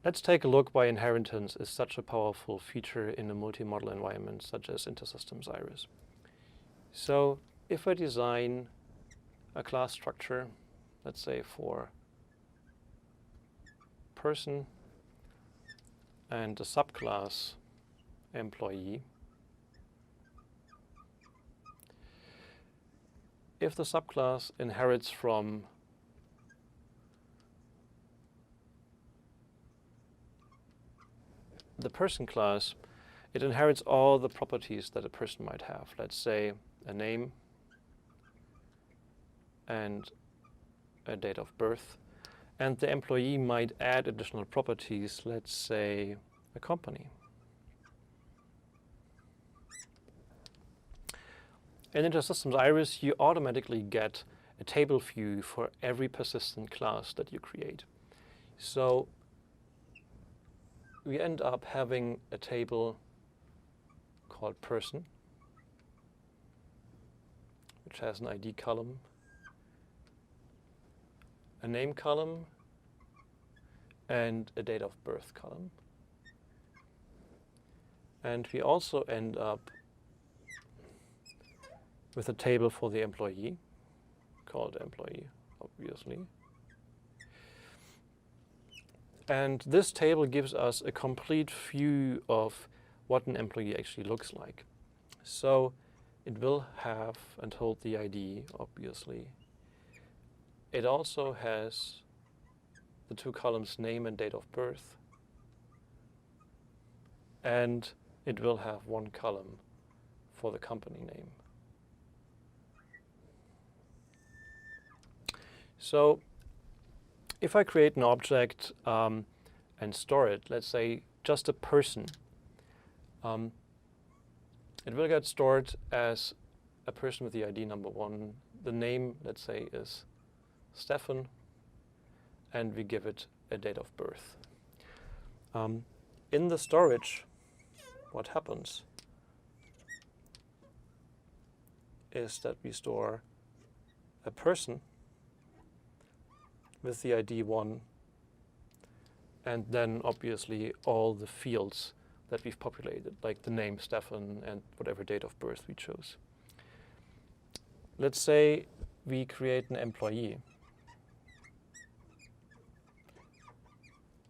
Let's take a look why inheritance is such a powerful feature in a multi-model environment such as InterSystems IRIS. So if I design a class structure, let's say for person and a subclass employee, if the subclass inherits from the person class, it inherits all the properties that a person might have. Let's say a name and a date of birth. And the employee might add additional properties, let's say a company. In InterSystems IRIS, you automatically get a table view for every persistent class that you create. So we end up having a table called person, which has an ID column, a name column, and a date of birth column. And we also end up with a table for the employee, called employee, obviously. And this table gives us a complete view of what an employee actually looks like. So it will have and hold the ID, obviously. It also has the two columns, name and date of birth. And it will have one column for the company name. So if I create an object and store it, let's say just a person, it will get stored as a person with the ID number 1. The name, let's say, is Stefan, and we give it a date of birth. In the storage, what happens is that we store a person with the ID 1, and then obviously all the fields that we've populated, like the name Stefan and whatever date of birth we chose. Let's say we create an employee.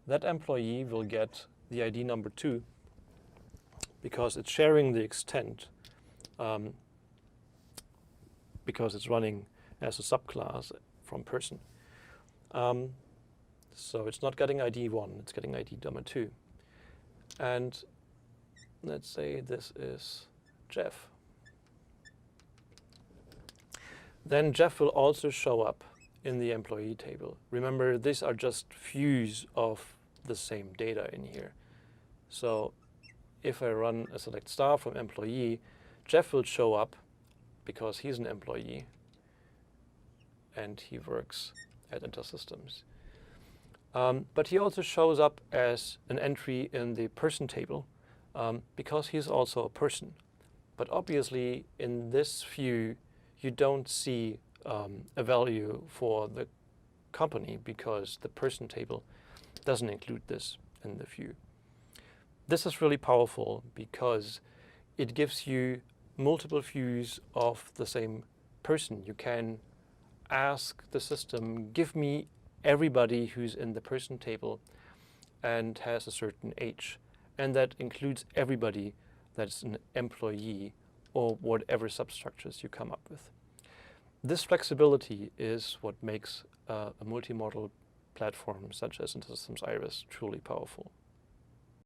That employee will get the ID number 2 because it's sharing the extent, because it's running as a subclass from person. So it's not getting ID 1, it's getting ID number 2. And let's say this is Jeff. Then Jeff will also show up in the employee table. Remember, these are just views of the same data in here. So if I run a select star from employee, Jeff will show up because he's an employee and he works at InterSystems. But he also shows up as an entry in the person table because he's also a person. But obviously in this view you don't see a value for the company because the person table doesn't include this in the view. This is really powerful because it gives you multiple views of the same person. You can ask the system, give me everybody who's in the person table and has a certain age. And that includes everybody that's an employee or whatever substructures you come up with. This flexibility is what makes a multi-model platform such as InterSystems IRIS truly powerful.